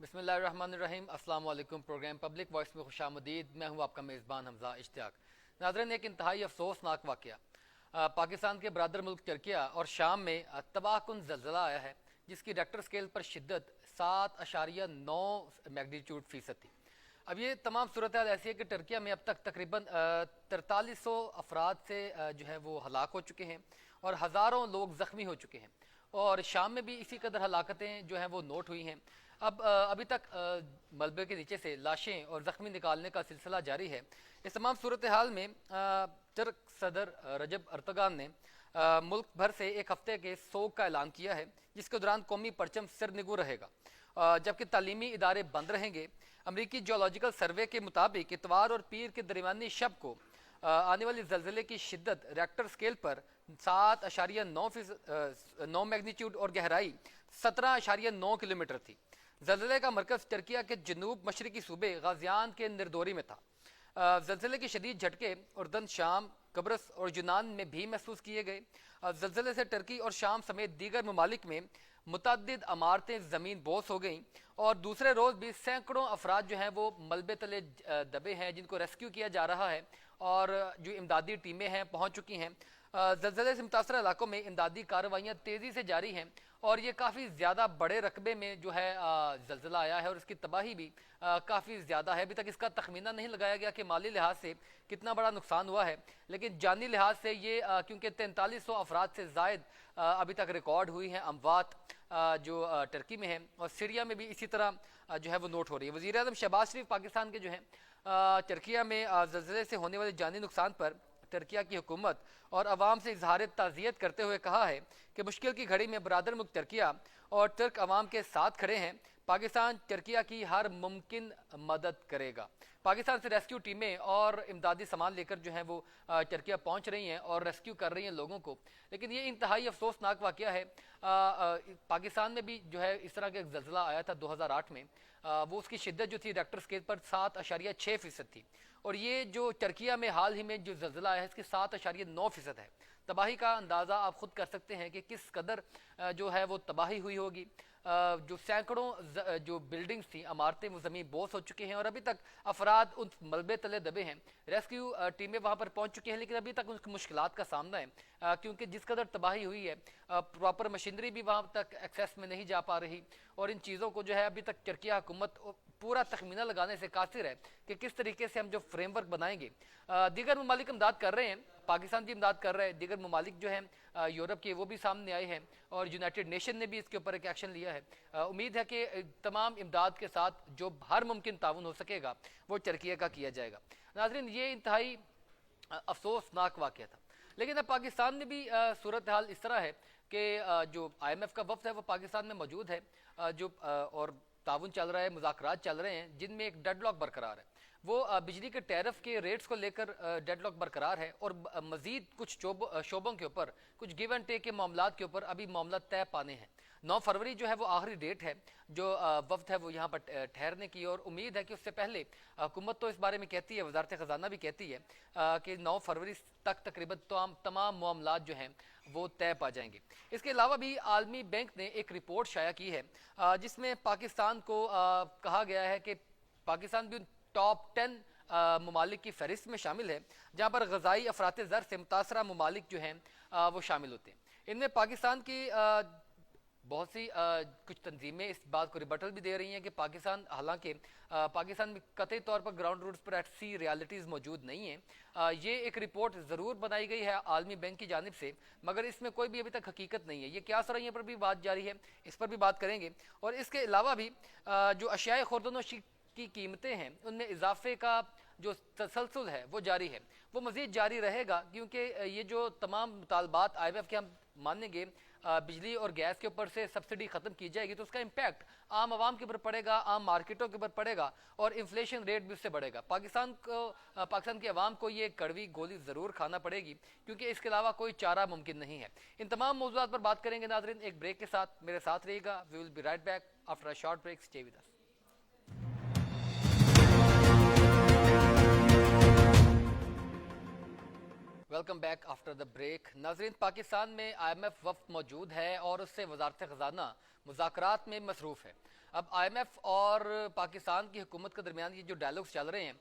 बिस्मिल्लाहिर्रहमानिर्रहीम। अस्सलाम वालेकुम। प्रोग्राम पब्लिक वॉइस में खुशामदीद। मैं हूँ आपका मेज़बान हमजा इश्तियाक। नाज़रीन, एक इंतहाई अफसोसनाक वाक़या पाकिस्तान के बरादर मुल्क तुर्किया और शाम में तबाहकुन ज़लज़ला आया है, जिसकी रेक्टर स्केल पर शिद्दत 7.9 मैग्नीट्यूड फ़ीसद थी। अब ये तमाम सूरत हाल ऐसी है कि तुर्किया में अब तक तकरीबन 4300 अफराद से जो है वो हलाक हो चुके हैं और हज़ारों लोग ज़ख्मी हो चुके हैं, और शाम में भी इसी कदर हलाकतें जो हैं वो नोट हुई हैं। अब अभी तक मलबे के नीचे से लाशें और ज़ख्मी निकालने का सिलसिला जारी है। इस तमाम सूरत हाल में तुर्क सदर रजब अर्तगान ने मुल्क भर से एक हफ्ते के सोग का ऐलान किया है, जिसके दौरान कौमी परचम सिरनिगू रहेगा, जबकि तालीमी इदारे बंद रहेंगे। अमरीकी जियोलॉजिकल सर्वे के मुताबिक इतवार और पीर के दरमियानी शब को आने वाली जलजले की शिद्दत रेक्टर स्केल पर 7.9 मैग्नीट्यूड और गहराई 17.9 किलोमीटर थी। जलजले का मरकज तुर्किया के जनूब मशरकी सूबे गाजियान के निर्दोरी में था। जलजले के शदीद झटके उर्दन, शाम, कब्रस और यूनान में भी महसूस किए गए। जलजले से तुर्की और शाम समेत दीगर ममालिक में मुतअद्दिद इमारतें ज़मीन बोस हो गईं, और दूसरे रोज़ भी सैकड़ों अफराद जो हैं वो मलबे तले दबे हैं, जिनको रेस्क्यू किया जा रहा है, और जो इमदादी टीमें हैं पहुँच चुकी हैं। जलजले से मुतासर इलाकों में इमदादी कार्रवाइयाँ तेज़ी से जारी हैं, और ये काफ़ी ज़्यादा बड़े रकबे में जो है जलजला आया है, और इसकी तबाही भी काफ़ी ज़्यादा है। अभी तक इसका तखमीना नहीं लगाया गया कि माली लिहाज से कितना बड़ा नुकसान हुआ है, लेकिन जानी लिहाज से ये क्योंकि 4300 अफराद से ज़ायद अभी तक रिकॉर्ड हुई हैं अमवात जो टर्की में है, और सीरिया में भी इसी तरह जो है वो नोट हो रही है। वज़ीर आज़म शहबाज शरीफ पाकिस्तान के जो हैं तुर्किया में जलज़ले से होने वाले जानी नुकसान पर तुर्किया की हुकूमत और अवाम से इजहार ताज़ियत करते हुए कहा है कि मुश्किल की घड़ी में बरादर मुल्क तुर्किया और तुर्क अवाम के साथ खड़े हैं। पाकिस्तान तुर्किया की हर मुमकिन मदद करेगा। पाकिस्तान से रेस्क्यू टीमें और इमदादी सामान लेकर जो है वो तुर्किया पहुंच रही हैं और रेस्क्यू कर रही हैं लोगों को, लेकिन ये इंतहाई अफसोसनाक वाक़या है। पाकिस्तान में भी जो है इस तरह का एक जलज़ला आया था 2008 में। वो उसकी शिद्दत जो थी रेक्टर स्केल पर 7.6% थी, और ये जो तुर्किया में हाल ही में जो जलज़ला आया है इसकी 7.9% है। तबाही का अंदाज़ा आप खुद कर सकते हैं कि किस कदर जो है वो तबाही हुई होगी। जो सैकड़ों जो बिल्डिंग्स थी, इमारतें, वो ज़मीन बोस हो चुके हैं, और अभी तक अफराद उन मलबे तले दबे हैं। रेस्क्यू टीमें वहाँ पर पहुँच चुकी हैं, लेकिन अभी तक उनकी मुश्किलात का सामना है, क्योंकि जिस कदर तबाही हुई है प्रॉपर मशीनरी भी वहाँ तक एक्सेस में नहीं जा पा रही, और इन चीज़ों को जो है अभी तक तुर्किया हुकूमत पूरा तखमीना लगाने से कासिर है कि किस तरीके से हम जो फ्रेमवर्क बनाएंगे। दीगर ममालिक इमदाद कर रहे हैं, पाकिस्तान भी इमदाद कर रहा है, दीगर ममालिक जो हैं यूरोप के वो भी सामने आए हैं, और यूनाइटेड नेशन ने भी इसके ऊपर एक एक्शन लिया है। उम्मीद है कि तमाम इमदाद के साथ जो हर मुमकिन ताउन हो सकेगा वो तुर्किया का किया जाएगा। नाज़रीन, ये इंतहाई अफसोसनाक वाक़या था, लेकिन अब पाकिस्तान में भी सूरत हाल इस तरह है कि जो IMF का वफ़द है वो पाकिस्तान में मौजूद है, और ताउन चल रहा है, मुज़ाकरात चल रहे हैं, जिनमें एक डेडलॉक बरकरार है। वो बिजली के टैरिफ के रेट्स को लेकर डेडलॉक बरकरार है, और मज़ीद कुछ शोबों के ऊपर, कुछ गिव एंड टेक के मामलात के ऊपर अभी मामला तय पाने हैं। 9 फरवरी जो है वो आखिरी डेट है जो वफ्द है वो यहाँ पर ठहरने की, और उम्मीद है कि उससे पहले हुकूमत तो इस बारे में कहती है, वजारत ख़जाना भी कहती है कि 9 फरवरी तक तकरीबन तमाम मामलात जो हैं वो तय पा जाएंगे। इसके अलावा भी आलमी बैंक ने एक रिपोर्ट शाया की है, जिसमें पाकिस्तान को कहा गया है कि पाकिस्तान भी टॉप 10 ममालिक की फहरिस्त में शामिल है, जहाँ पर ग़ज़ाई अफरात ज़र से मुतासरा ममालिक जो हैं वो शामिल होते हैं। इनमें पाकिस्तान की बहुत सी कुछ तंजीमें इस बात को रिबटल भी दे रही हैं कि पाकिस्तान, हालांकि पाकिस्तान में कतई तौर पर ग्राउंड रूट्स पर एट सी रियलिटीज़ मौजूद नहीं हैं। ये एक रिपोर्ट ज़रूर बनाई गई है आलमी बैंक की जानिब से, मगर इसमें कोई भी अभी तक हकीकत नहीं है। ये क्या सरैया पर भी बात जारी है, इस पर भी बात करेंगे। और इसके अलावा भी जो अशियाए खुर्दनोशी की कीमतें हैं उनमें इजाफे का जो तसलसल है वो जारी है, वो मज़ीद जारी रहेगा, क्योंकि ये जो तमाम मुतालबात IMF के हम मानेंगे, बिजली और गैस के ऊपर से सब्सिडी ख़त्म की जाएगी, तो उसका इम्पैक्ट आम आवाम के ऊपर पड़ेगा, आम मार्केटों के ऊपर पड़ेगा, और इन्फ्लेशन रेट भी उससे बढ़ेगा। पाकिस्तान की आवाम को ये कड़वी गोली ज़रूर खाना पड़ेगी, क्योंकि इसके अलावा कोई चारा मुमकिन नहीं है। इन तमाम मौज़ूआत पर बात करेंगे नाज़रीन एक ब्रेक के साथ। मेरे साथ रहिएगा। We will be right back after a short break. Stay with us. Welcome back after the break. नाज़रीन, पाकिस्तान में IMF वफ़द मौजूद है और उससे वजारत ख़जाना मुज़ाकरात में मसरूफ़ है। अब आईएमएफ और पाकिस्तान की हुकूमत के दरमियान ये जो डायलॉग्स चल रहे हैं,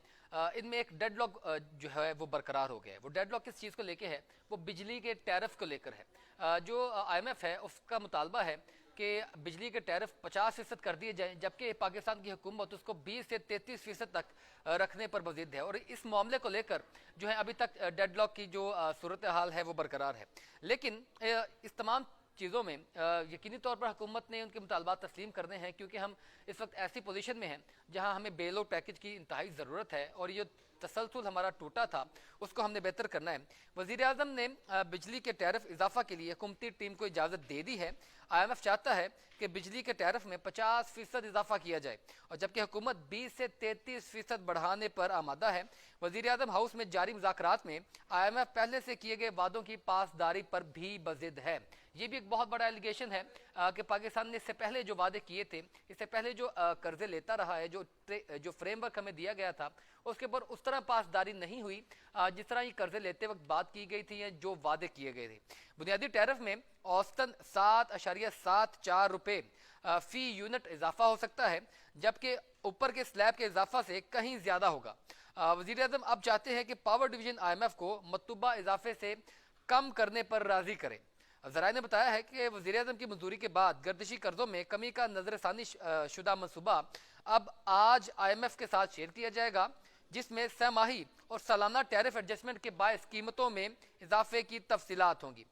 इनमें एक डेडलॉक जो है वो बरकरार हो गया है। वो डेडलॉक किस चीज़ को लेके है? वो बिजली के टैरिफ को लेकर है। जो आईएमएफ है उसका मुतालबा है कि बिजली के टैरिफ 50% कर दिए जाएं, जबकि पाकिस्तान की हुकूमत उसको 20 से 33% तक रखने पर मजीद है। और इस मामले को लेकर जो है अभी तक डेडलॉक की जो सूरत हाल है वो बरकरार है। लेकिन इस तमाम चीज़ों में यकीनी तौर पर हुकूमत ने उनके मुतालबात तस्लीम करने हैं, क्योंकि हम इस वक्त ऐसी पोजीशन में हैं जहां हमें बेल आउट पैकेज की इंतहाई ज़रूरत है और ये तसलसल हमारा टूटा था उसको हमने बेहतर करना है। वज़ीर आज़म ने बिजली के टैरिफ इजाफा के लिए हुकूमती टीम को इजाज़त दे दी है। IMF चाहता है कि बिजली के टैरिफ में 50% इजाफा किया जाए, और जबकि हुकूमत 20 से 33% बढ़ाने पर आमादा है। वज़ीर आज़म हाउस में जारी मुज़ाकरात में IMF पहले से किए गए वादों की पासदारी पर भी बज़िद है। ये भी एक बहुत बड़ा एलिगेशन है कि पाकिस्तान ने इससे पहले जो वादे किए थे, इससे पहले जो कर्जे लेता रहा है, जो फ्रेमवर्क हमें दिया गया था उसके ऊपर उस तरह पासदारी नहीं हुई जिस तरह ये कर्जे लेते वक्त बात की गई थी या जो वादे किए गए थे। बुनियादी टैरिफ में औसतन 7.74 रुपये फी यूनिट इजाफा हो सकता है, जबकि ऊपर के स्लैब के इजाफा से कहीं ज्यादा होगा। वज़ीर आज़म अब चाहते हैं कि पावर डिवीजन IMF को मतलूबा इजाफे से कम करने पर राजी करे। जराए ने बताया है कि वज़ीर आज़म की मंजूरी के बाद गर्दिशी कर्जों में कमी का नजरसानी शुदा मनसूबा अब आज IMF के साथ शेयर किया जाएगा, जिसमें सहमाही और सालाना टैरिफ एडजस्टमेंट के बायस कीमतों में इजाफे की तफसीलात होंगी।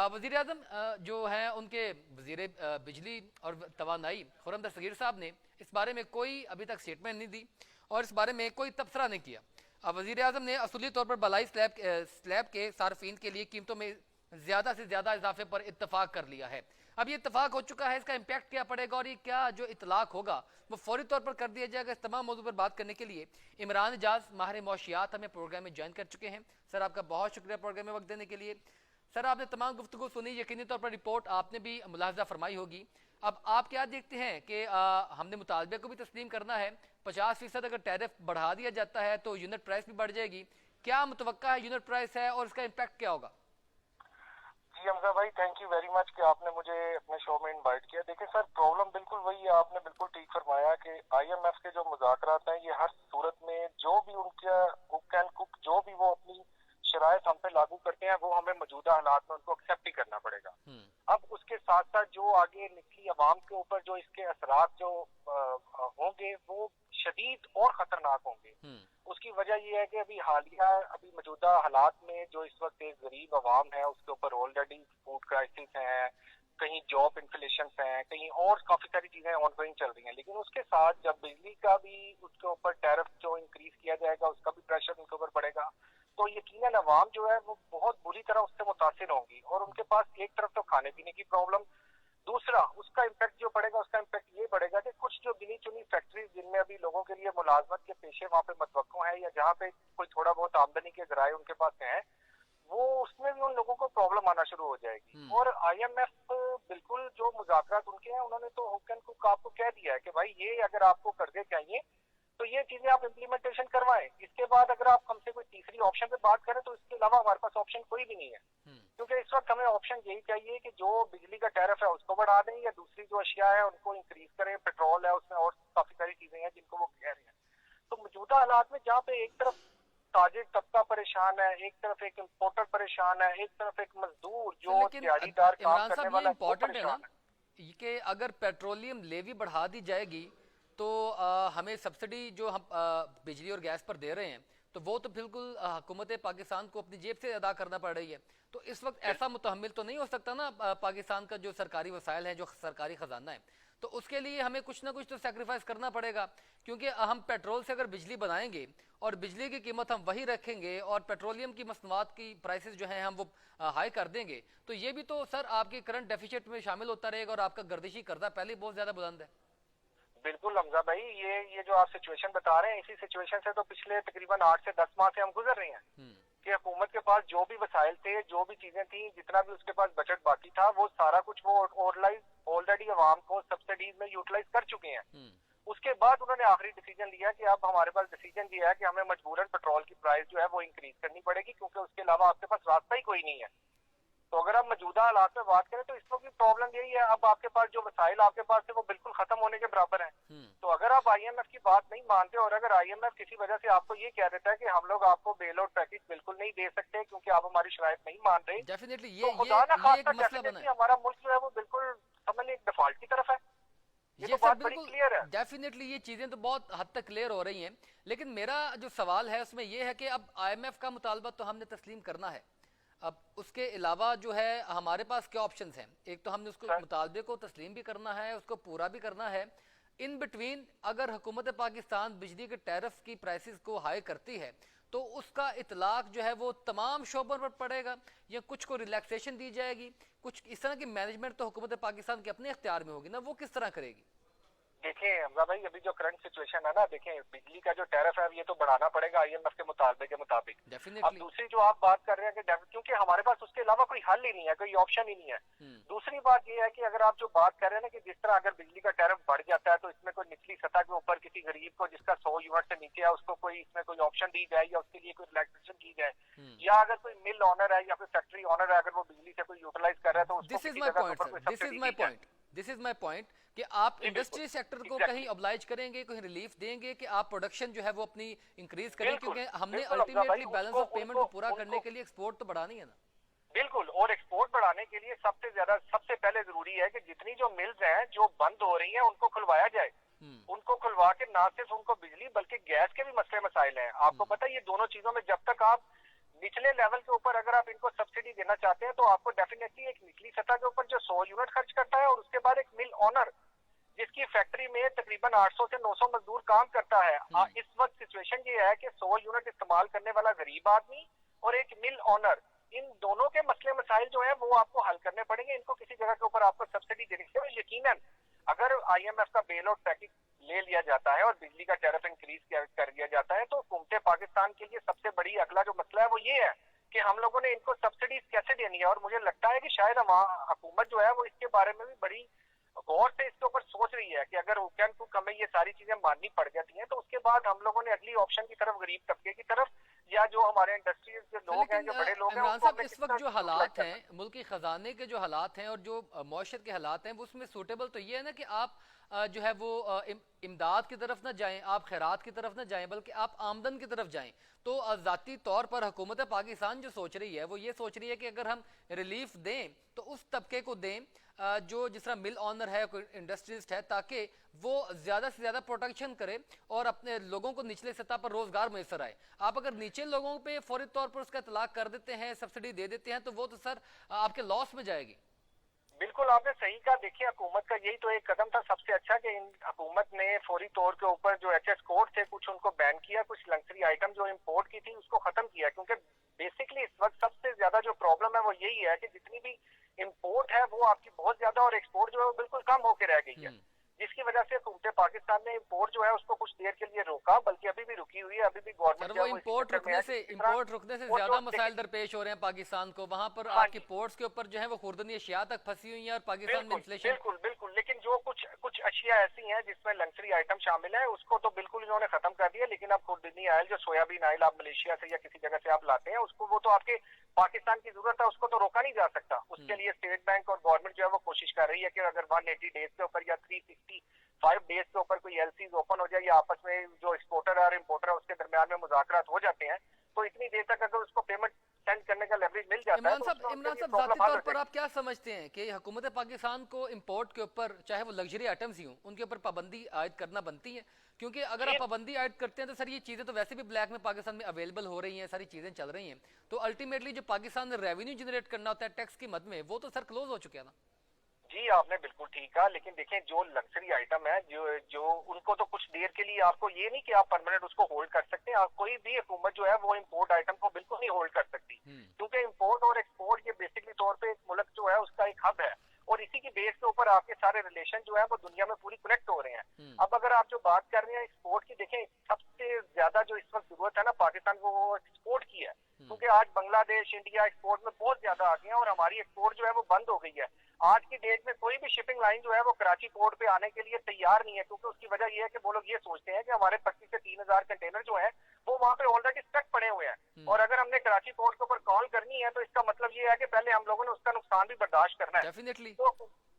वज़ीर आज़म जो हैं उनके वज़ीर बिजली और तवानाई खुर्रम दस्तगीर साहब ने इस बारे में कोई अभी तक स्टेटमेंट नहीं दी और इस बारे में कोई तबसरा नहीं किया। वज़ीर आज़म ने असूली तौर पर बलाई स्लैब के सार्फिन के लिए कीमतों में ज्यादा से ज्यादा इजाफे पर इत्तफाक कर लिया है। अब ये इत्तफाक हो चुका है, इसका इम्पैक्ट क्या पड़ेगा और ये क्या जो इतलाक होगा वो फौरी तौर पर कर दिया जाएगा। इस तमाम मौजू पर बात करने के लिए इमरान एजाज माहिर मौशियात हमें प्रोग्राम में ज्वाइन कर चुके हैं। सर आपका बहुत शुक्रिया प्रोग्राम में वक्त देने के लिए। सर आपने तमाम गुफ्तगू सुनी, यकीनी तौर पर रिपोर्ट आपने भी मुलाहजा फरमाई होगी। अब आप क्या देखते हैं कि हमने मुतालबे को भी तस्लीम करना है, 50% अगर टैरिफ बढ़ा दिया जाता है तो यूनिट प्राइस भी बढ़ जाएगी, क्या मुतवक्का है यूनिट प्राइस है और इसका इम्पैक्ट क्या होगा? जी हमजा भाई, थैंक यू वेरी मच कि आपने मुझे अपने शो में इनवाइट किया। देखिए सर, प्रॉब्लम बिल्कुल वही है, आपने बिल्कुल ठीक फरमाया कि IMF के जो मुज़ाकरात हैं ये हर सूरत में जो भी उनका हुक एंड कुक जो भी वो अपनी शराइत हम पे लागू करते हैं वो हमें मौजूदा हालात में उनको एक्सेप्ट ही करना पड़ेगा। अब उसके साथ साथ जो आगे निकली आवाम के ऊपर जो इसके असरात जो होंगे वो शदीद और खतरनाक होंगे। उसकी वजह यह है कि अभी मौजूदा हालात में जो इस वक्त एक गरीब आवाम है उसके ऊपर ऑलरेडी फूड क्राइसिस है, कहीं जॉब इन्फ्लेशन है, कहीं और काफी सारी चीजें ऑनगोइंग चल रही हैं। लेकिन उसके साथ जब बिजली का भी उसके ऊपर टैरिफ जो इंक्रीज किया जाएगा उसका भी प्रेशर उनके ऊपर पड़ेगा, तो यकीनन आवाम जो है वो बहुत बुरी तरह उससे मुतासिर होंगी। और उनके पास एक तरफ तो खाने पीने की प्रॉब्लम, दूसरा उसका इम्पैक्ट जो पड़ेगा उसका इम्पैक्ट ये पड़ेगा कि कुछ जो गिनी चुनी फैक्ट्रीज जिनमें अभी लोगों के लिए मुलाजमत के पेशे वहाँ पे मतवक्को है या जहाँ पे कोई थोड़ा बहुत आमदनी के जराए उनके पास हैं, वो उसमें भी उन लोगों को प्रॉब्लम आना शुरू हो जाएगी। और IMF बिल्कुल जो मुज़ाकरात उनके हैं उन्होंने तो हुक एंड कुक आपको कह दिया है कि भाई ये अगर आपको कर्जे चाहिए तो ये चीजें आप इम्प्लीमेंटेशन करवाएं। इसके बाद अगर आप हमसे कोई तीसरी ऑप्शन पे बात करें तो इसके अलावा हमारे पास ऑप्शन कोई भी नहीं है, क्योंकि इस वक्त हमें ऑप्शन यही चाहिए कि जो बिजली का टैरिफ है उसको बढ़ा दें या दूसरी जो अशिया है उनको इंक्रीज करें। पेट्रोल है उसमें और काफी सारी चीजें हैं जिनको वो कह रहे हैं। तो मौजूदा हालात में जहाँ पे एक तरफ ताजिर तबका परेशान है, एक तरफ एक इम्पोर्टर परेशान है, एक तरफ एक मजदूर जो दिहाड़ीदार काम करने वाला है वो परेशान है। कि अगर पेट्रोलियम लेवी बढ़ा दी जाएगी तो हमें सब्सिडी जो हम बिजली और गैस पर दे रहे हैं तो वो तो बिल्कुल हुकूमत पाकिस्तान को अपनी जेब से अदा करना पड़ रही है। तो इस वक्त ऐसा मुतहम्मिल तो नहीं हो सकता ना पाकिस्तान का जो सरकारी वसाइल है, जो सरकारी खजाना है, तो उसके लिए हमें कुछ ना कुछ तो सेक्रीफाइस करना पड़ेगा। क्योंकि हम पेट्रोल से अगर बिजली बनाएंगे और बिजली की कीमत हम वही रखेंगे और पेट्रोलियम की मसनूआत की प्राइसेस जो है हम वो हाई कर देंगे, तो ये भी तो सर आपके करंट डेफिसिट में शामिल होता रहेगा और आपका गर्दिशी कर्जा पहले बहुत ज्यादा बुलंद है। बिल्कुल हमजा भाई, ये जो आप सिचुएशन बता रहे हैं, इसी सिचुएशन से तो पिछले तकरीबन 8 से 10 माह से हम गुजर रहे हैं कि हुकूमत के पास जो भी वसाइल थे, जो भी चीजें थी, जितना भी उसके पास बजट बाकी था, वो सारा कुछ वो ऑलरेडी आवाम को सब्सिडीज में यूटिलाइज कर चुके हैं। उसके बाद उन्होंने आखिरी डिसीजन लिया कि अब हमारे पास डिसीजन ये है कि हमें मजबूरन पेट्रोल की प्राइस जो है वो इंक्रीज करनी पड़ेगी, क्योंकि उसके अलावा आपके पास रास्ता ही कोई नहीं है। तो अगर आप मौजूदा हालात में बात करें तो इस वक्त भी प्रॉब्लम यही है, अब आपके पास जो वसाइल आपके पास है वो बिल्कुल खत्म होने के बराबर है। तो अगर आप आईएमएफ की बात नहीं मानते और अगर आईएमएफ किसी वजह से आपको ये कह देता है कि हम लोग आपको बेल आउट पैकेज बिल्कुल नहीं दे सकते क्योंकि आप हमारी शराइत नहीं मान रहे, डेफिनेटली तो खुदा ना ये एक खास्ता मसला बना डेफिनेटली है। हमारा मुल्क जो है वो बिल्कुल समझ लीजिए डिफॉल्ट की तरफ है। ये ये तो सर बात बड़ी बिल्कुल क्लियर है। डेफिनेटली ये चीजें तो बहुत हद तक क्लियर हो रही हैं, लेकिन मेरा जो सवाल है उसमें ये है कि अब आईएमएफ का मुतालबा तो हमने तस्लीम करना है, अब उसके अलावा जो है हमारे पास क्या ऑप्शंस हैं? एक तो हमने उसको मुतालबे को तस्लीम भी करना है, उसको पूरा भी करना है। इन बिटवीन अगर हुकूमत पाकिस्तान बिजली के टैरिफ की प्राइसेस को हाई करती है तो उसका इतलाक जो है वो तमाम शोबों पर पड़ेगा या कुछ को रिलैक्सेशन दी जाएगी? कुछ इस तरह की मैनेजमेंट तो हुकूमत पाकिस्तान के अपने इख्तियार में होगी ना, वो किस तरह करेगी? देखिए हमजा भाई, अभी जो करंट सिचुएशन है ना, देखिए बिजली का जो टैरिफ है ये तो बढ़ाना पड़ेगा आईएमएफ के मुतालबे के मुताबिक। अब डेफिनेटली। दूसरी जो आप बात कर रहे हैं कि क्योंकि हमारे पास उसके अलावा कोई हल ही नहीं है, कोई ऑप्शन ही नहीं है। दूसरी बात ये है कि अगर आप जो बात कर रहे हैं ना कि जिस तरह अगर बिजली का टैरिफ बढ़ जाता है तो इसमें कोई निचली सतह के ऊपर किसी गरीब को जिसका 100 यूनिट से नीचे है उसको कोई इसमें कोई ऑप्शन दी जाए या उसके लिए कोई रिलैक्सेशन की जाए, या अगर कोई मिल ऑनर है या फिर फैक्ट्री ऑनर है अगर वो बिजली से कोई यूटिलाइज कर रहा है तो उसको किसी जगह के ऊपर कोई सब्सिडी दी जाए। दिस इज माय पॉइंट कि आप इंडस्ट्री सेक्टर को कहीं ऑब्लाइज करेंगे, कहीं रिलीफ देंगे कि आप प्रोडक्शन जो है वो अपनी इंक्रीज करें, क्योंकि हमने अल्टीमेटली बैलेंस ऑफ पेमेंट को पूरा करने के लिए एक्सपोर्ट तो बढ़ानी है ना। बिल्कुल, और एक्सपोर्ट बढ़ाने के लिए सबसे पहले जरूरी है कि जितनी जो मिल्स हैं जो बंद हो रही हैं उनको खुलवाया जाए। उनको खुलवा के ना सिर्फ उनको बिजली बल्कि गैस के भी मसले मसाइल हैं। आपको पता है ये दोनों चीजों में जब तक आप निचले लेवल के ऊपर अगर आप इनको सब्सिडी देना चाहते हैं तो आपको डेफिनेटली एक निचली सतह के ऊपर जो 100 यूनिट खर्च करता है और उसके बाद एक मिल ऑनर जिसकी फैक्ट्री में तकरीबन 800 से 900 मजदूर काम करता है, इस वक्त सिचुएशन ये है कि 100 यूनिट इस्तेमाल करने वाला गरीब आदमी और एक मिल ऑनर, इन दोनों के मसले मसाइल जो है वो आपको हल करने पड़ेंगे। इनको किसी जगह के ऊपर आपको सब्सिडी देनी चाहिए। यकीनन अगर आईएमएफ का बेल आउट पैकेज ले लिया जाता है और बिजली का टैरिफ इंक्रीज कर दिया जाता है तो हुकूमत पाकिस्तान के लिए सबसे बड़ी अगला जो मसला है वो ये है कि हम लोगों ने इनको सब्सिडीज कैसे देनी है। और मुझे लगता है कि शायद हुकूमत जो है वो इसके बारे में भी बड़ी गौर से इसके ऊपर सोच रही है कि अगर हुकैन को हमें ये सारी चीजें माननी पड़ जाती हैं तो उसके बाद हम लोगों ने अगली ऑप्शन की तरफ, गरीब तबके की तरफ, या जो हमारे इंडस्ट्रीज के लोग हैं, जो बड़े लोग हैं, इमरान साहब इस वक्त जो हालात हैं, मुल्की खजाने के जो हालात हैं और जो मौशत के हालात हैं, उसमें सूटेबल तो ये है ना कि आप जो है वो इमदाद की तरफ ना जाएं, आप खैरात की तरफ ना जाएं, बल्कि आप आमदन की तरफ जाएं। तो ज़ाती तौर पर हुकूमत पाकिस्तान जो सोच रही है वो ये सोच रही है कि अगर हम रिलीफ दें तो उस तबके को दें जो जिस तरह मिल ऑनर है, इंडस्ट्रिस्ट है, ताकि वो ज़्यादा से ज़्यादा प्रोटेक्शन करे और अपने लोगों को निचले सतह पर रोज़गार मैसर आए। आप अगर नीचे लोगों पे फौरी तौर पर उसका तलाक कर देते हैं, सब्सिडी दे देते हैं, तो वो तो सर आपके लॉस में जाएगी। बिल्कुल आपने सही कहा। देखिए हुकूमत का यही तो एक कदम था सबसे अच्छा कि हुकूमत ने फौरी तौर के ऊपर जो एचएस कोड थे कुछ उनको बैन किया, कुछ लग्जरी आइटम जो इम्पोर्ट की थी उसको खत्म किया, क्योंकि बेसिकली इस वक्त सबसे ज्यादा जो प्रॉब्लम है वो यही है कि जितनी भी इम्पोर्ट है वो आपकी बहुत ज्यादा और एक्सपोर्ट जो है वो बिल्कुल कम होकर रह गई है, जिसकी वजह से हुकूमत पाकिस्तान ने इम्पोर्ट जो है उसको कुछ देर के लिए रोका, बल्कि अभी भी रुकी हुई है। अभी भी गवर्नमेंट इम्पोर्ट रुकने से ज्यादा मसाइल दरपेश हो रहे हैं पाकिस्तान को। वहां पर आपकी पोर्ट्स के ऊपर जो है वो खुर्दनी अशिया तक फंसी हुई है और पाकिस्तान में इन्फ्लेशन। बिल्कुल बिल्कुल, लेकिन जो कुछ अशिया ऐसी हैं जिसमें लग्जरी आइटम शामिल है उसको तो बिल्कुल इन्होंने खत्म कर दिया। लेकिन अब खुर्दनी आयल, जो सोयाबीन आयल आप मलेशिया से या किसी जगह से आप लाते हैं, उसको वो तो आपके पाकिस्तान की जरूरत है, उसको तो रोका नहीं जा सकता। उसके लिए स्टेट बैंक और गवर्नमेंट जो है वो कोशिश कर रही है कि अगर 180 डेज के ऊपर या 365 डेज के ऊपर कोई एलसीज ओपन हो जाए या आपस में जो एक्सपोर्टर है और इम्पोर्टर है उसके दरमियान में मुज़ाकरात हो जाते हैं, तो इतनी देर तक अगर उसको पेमेंट सेंड करने का लेवरेज मिल जाता है। इमरान साहब ज़ाती तौर पर आप क्या समझते हैं कि हुकूमत पाकिस्तान को इम्पोर्ट के ऊपर, चाहे वो लग्जरी आइटम्स ही हों, उनके ऊपर पाबंदी आयद करना बनती है? क्योंकि अगर आप पाबंदी आयद करते हैं तो सर ये चीज़ें तो वैसे भी ब्लैक में पाकिस्तान में अवेलेबल हो रही हैं, सारी चीज़ें चल रही हैं, तो अल्टीमेटली जो पाकिस्तान में रेवेन्यू जनरेट करना होता है टैक्स की मद में, वो तो सर क्लोज हो चुके हैं ना। जी आपने बिल्कुल ठीक कहा, लेकिन देखें जो लग्जरी आइटम है जो उनको तो कुछ देर के लिए, आपको ये नहीं कि आप परमानेंट उसको होल्ड कर सकते हैं। कोई भी हुकूमत जो है वो इम्पोर्ट आइटम को बिल्कुल नहीं होल्ड कर सकती, क्योंकि इम्पोर्ट और एक्सपोर्ट ये बेसिकली तौर पे एक मुल्क जो है उसका एक हब है और इसी की बेस के ऊपर आपके सारे रिलेशन जो है वो दुनिया में पूरी कनेक्ट हो रहे हैं। अब अगर आप जो बात कर रहे हैं एक्सपोर्ट की, देखें सबसे ज्यादा जो इस वक्त जरूरत है ना पाकिस्तान को वो एक्सपोर्ट की है, क्योंकि आज बांग्लादेश, इंडिया एक्सपोर्ट में बहुत ज्यादा आ गए हैं और हमारी एक्सपोर्ट जो है वो बंद हो गई है। आज की डेट में कोई भी शिपिंग लाइन जो है वो कराची पोर्ट पे आने के लिए तैयार नहीं है, क्योंकि उसकी वजह यह है कि वो लोग ये सोचते हैं कि हमारे 25 से 3000 कंटेनर जो है वो वहां पे ऑलरेडी स्टक पड़े हुए हैं, और अगर हमने कराची पोर्ट के ऊपर कॉल करनी है तो इसका मतलब ये है कि पहले हम लोगों ने उसका नुकसान भी बर्दाश्त करना है। डेफिनेटली।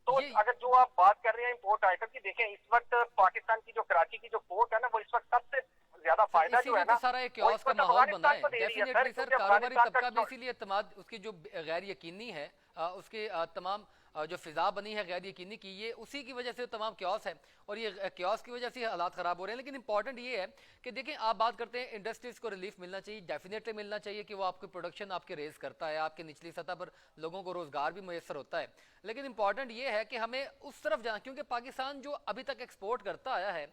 तो अगर जो आप बात कर रहे हैं इम्पोर्ट आइटम की, देखें इस वक्त पाकिस्तान की जो कराची की जो पोर्ट है ना, वो इस वक्त सबसे ज्यादा फायदा जो है ना, तो सारा एक वो क्योस इस का वक्त माहौल बना अफगानिस्तान है को दे रही है डेफिनेटली सर। क्योंकि कारोबारी अफगानिस्तान तबका भी का इसीलिए एतमाद उसकी जो गैर यकीनी है, उसके तमाम जो फिजा बनी है गैर यकीनी की, ये उसी की वजह से तमाम क्योस है, और ये क्योस की वजह से हालात खराब हो रहे हैं। लेकिन इंपॉर्टेंट ये है कि देखें, आप बात करते हैं इंडस्ट्रीज को रिलीफ मिलना चाहिए, डेफिनेटली मिलना चाहिए कि वो आपकी प्रोडक्शन आपके रेज करता है, आपके निचली सतह पर लोगों को रोजगार भी मैसर होता है। लेकिन इंपॉर्टेंट ये है कि हमें उस तरफ जाना, क्योंकि पाकिस्तान जो अभी तक एक्सपोर्ट करता आया है,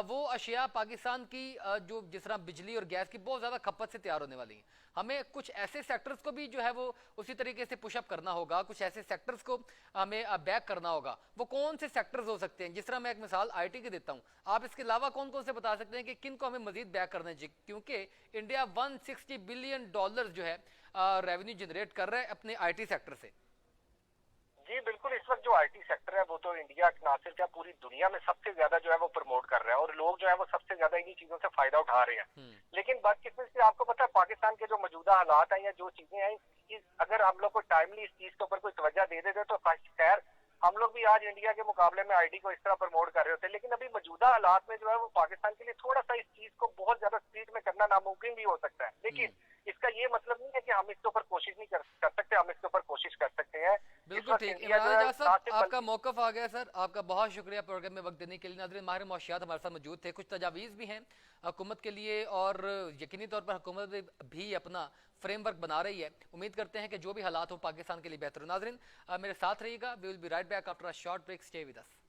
वो अशिया पाकिस्तान की जो जिस तरह बिजली और गैस की बहुत ज़्यादा खपत से तैयार होने वाली हैं। हमें कुछ ऐसे सेक्टर्स को भी जो है वो उसी तरीके से पुशअप करना होगा, कुछ ऐसे सेक्टर्स को हमें बैक करना होगा। वो कौन से सेक्टर्स हो सकते हैं? जिस तरह मैं एक मिसाल आईटी की देता हूं, आप इसके अलावा कौन कौन से बता सकते हैं कि किन को हमें मजीद बैक करना चाहिए? क्योंकि इंडिया $160 बिलियन जो है रेवेन्यू जनरेट कर रहा है अपने आईटी सेक्टर से। जी बिल्कुल, इस वक्त जो आईटी सेक्टर है वो तो इंडिया ना सिर्फ क्या पूरी दुनिया में सबसे ज्यादा जो है वो प्रमोट कर रहा है, और लोग जो है वो सबसे ज्यादा इन्हीं चीजों से फायदा उठा रहे हैं। लेकिन बदकिस्मती से आपको पता है पाकिस्तान के जो मौजूदा हालात हैं या जो चीजें हैं, अगर हम लोग को टाइमली इस चीज के ऊपर कोई तवज्जो दे देते तो खैर हम लोग भी आज इंडिया के मुकाबले में आईटी को इस तरह प्रमोट कर रहे होते हैं। लेकिन अभी मौजूदा हालात में जो है वो पाकिस्तान के लिए थोड़ा सा इस चीज को बहुत ज्यादा स्पीड में करना नामुमकिन भी हो सकता है। लेकिन इसका ये मतलब नहीं है कि हम इसके ऊपर कोशिश नहीं कर सकते, हम इसके ऊपर कोशिश कर सकते हैं। बिल्कुल ठीक। इमरान एजाज साहब, आपका मौकफ आ गया सर, आपका बहुत शुक्रिया प्रोग्राम में वक्त देने के लिए। नाज़रीन, माहिर मौशियात हमारे साथ मौजूद थे। कुछ तजावीज़ भी हैं हुकूमत के लिए, और यकीनी तौर पर हुकूमत भी अपना फ्रेमवर्क बना रही है। उम्मीद करते हैं कि जो भी हालात हो पाकिस्तान के लिए बेहतर हो। नाज़रीन, मेरे साथ रहिएगा। We will be right back after a short break. Stay with us.